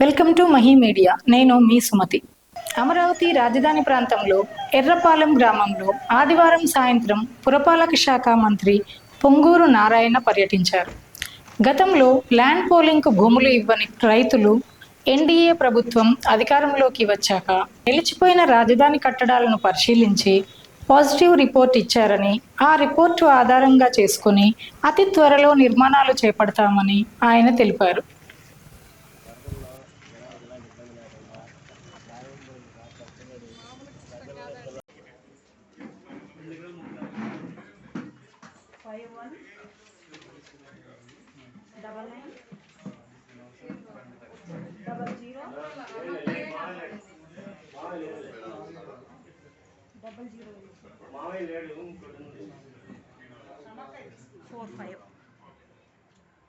Welcome to Mahi media. నేను మీ సుమతి. అమరావతి రాజధాని ప్రాంతంలో ఎర్రపాలెం గ్రామంలో ఆదివారం సాయంత్రం పురపాలక శాఖ మంత్రి పొంగూరు నారాయణ పర్యటించారు. గతంలో ల్యాండ్ పోలింగ్కు భూములు ఇవ్వని రైతులు ఎన్డీఏ ప్రభుత్వం అధికారంలోకి వచ్చాక నిలిచిపోయిన రాజధాని కట్టడాలను పరిశీలించి పాజిటివ్ రిపోర్ట్ ఇచ్చారని, ఆ రిపోర్టు ఆధారంగా చేసుకుని అతి త్వరలో నిర్మాణాలు చేపడతామని ఆయన తెలిపారు.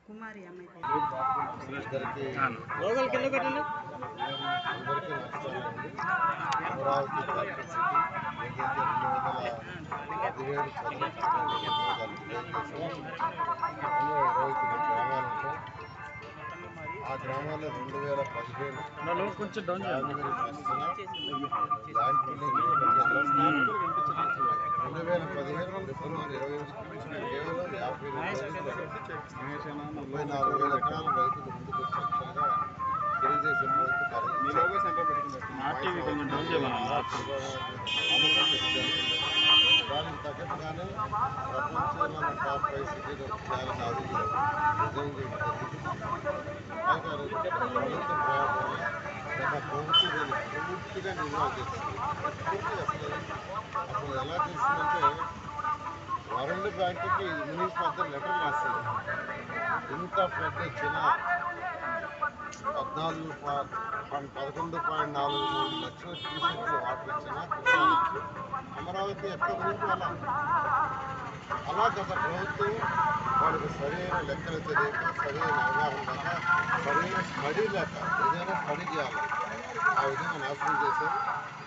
కుమారి అమ్మాయి అమరావతి క్యాపిటల్ సిటీ ఏదైతే 217 చదరపు గ్రామాలు ఉంటాయి. ఆ గ్రామాల్లో 2015 కొంచెం డౌన్ ల్యాండ్ పూలింగ్ 2015 ఫిబ్రవరి 21 కేవలం 34,000 ఎకరాల రైతులు ముందుకు వచ్చి తెలుగుదేశం దానికి తగ్గట్టుగానే ప్రపంచంలో టాప్ 5 సిటీలు చేయాలని ఆలోచన నిజం అయితే ప్రభుత్వం ప్రయాణం గత ప్రభుత్వం పూర్తిగా నిర్మాణం చేస్తుంది. అసలు ఎలా చేసిందంటే వరల్డ్ బ్యాంకుకి ఇంగ్లీష్ మధ్య లెటర్ రాస్తుంది. ఇంత పెద్ద చిన్న 11.43 లక్షల క్యూసెక్లు వాటర్ ఇచ్చినా అమరావతి ఎక్కడ నుంచి అలా గత ప్రభుత్వం వాడికి సరైన లెక్కలు తెలియక, సరైన అవగాహన లేక, సరైన స్టడీ లేక ఏదైనా స్టడీ చేయాలి ఆ విధంగా నాశనం చేశారు.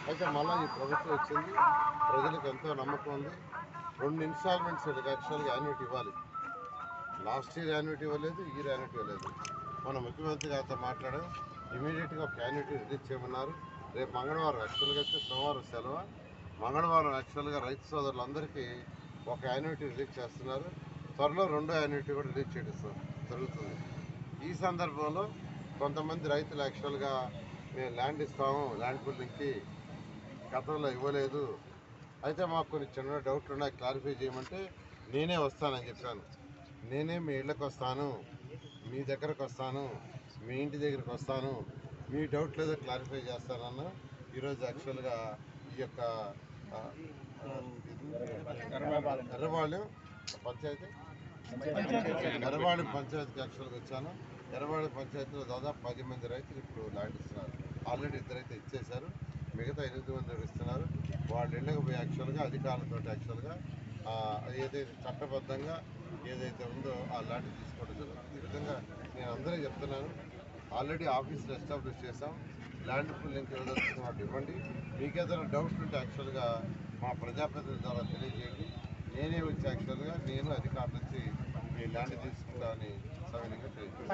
అయితే మళ్ళీ ఈ ప్రభుత్వం వచ్చింది, ప్రజలకు ఎంతో నమ్మకం ఉంది. 2 ఇన్స్టాల్మెంట్స్ యాక్చువల్గా యాన్యుటీ ఇవ్వాలి. లాస్ట్ ఇయర్ యాన్యుటీ ఇవ్వలేదు, ఈ ఇయర్ యాన్యుటీ ఇవ్వలేదు. మన ముఖ్యమంత్రి గారితో మాట్లాడాం, ఇమీడియట్గా ఒక యాన్యుటీ రిలీజ్ చేయమన్నారు. రేపు మంగళవారం యాక్చువల్గా అయితే సోమవారం సెలవు, మంగళవారం యాక్చువల్గా రైతు సోదరులందరికీ ఒక యాన్యుటీ రిలీజ్ చేస్తున్నారు. త్వరలో 2వ యాన్యుటీ కూడా రిలీజ్ చేయడం జరుగుతుంది. ఈ సందర్భంలో కొంతమంది రైతులు యాక్చువల్గా మేము ల్యాండ్ ఇస్తాము, ల్యాండ్ పూలింగ్కి గతంలో ఇవ్వలేదు, అయితే మాకు కొన్ని చిన్న డౌట్లు ఉన్నాయి క్లారిఫై చేయమంటే నేనే వస్తానని చెప్పాను. నేనే మీ ఇళ్ళకి వస్తాను, మీ దగ్గరకు వస్తాను, మీ ఇంటి దగ్గరికి వస్తాను, మీ డౌట్ లేదో క్లారిఫై చేస్తానన్నా. ఈరోజు యాక్చువల్గా ఈ యొక్క ఎర్రబాళెం పంచాయతీ పంచాయతీకి యాక్చువల్గా వచ్చాను. ఎర్రబాళెం పంచాయతీలో దాదాపు 10 మంది రైతులు ఇప్పుడు ల్యాండ్ ఇస్తున్నారు. ఆల్రెడీ 2 అయితే ఇచ్చేశారు, మిగతా 8 మంది ఇస్తున్నారు. వాళ్ళ ఇళ్ళకి పోయి యాక్చువల్గా అధికారులతో యాక్చువల్గా ఏదైతే చట్టబద్ధంగా ఏదైతే ఉందో ఆ ల్యాండ్ తీసుకోవడం జరుగుతుంది. ఈ విధంగా నేను అందరికీ చెప్తున్నాను, ఆల్రెడీ ఆఫీసులు ఎస్టాబ్లిష్ చేసాం. ల్యాండ్ పూలింగ్కి ఏదైతే ఇవ్వండి, మీకు ఏదైనా డౌట్స్ ఉంటే యాక్చువల్గా మా ప్రజాప్రతినిధుల ద్వారా తెలియజేయండి. నేనే వచ్చి యాక్చువల్గా నేను అధికారుల నుంచి మీ ల్యాండ్ తీసుకుంటా అని సవినీయంగా తెలియజేస్తాను.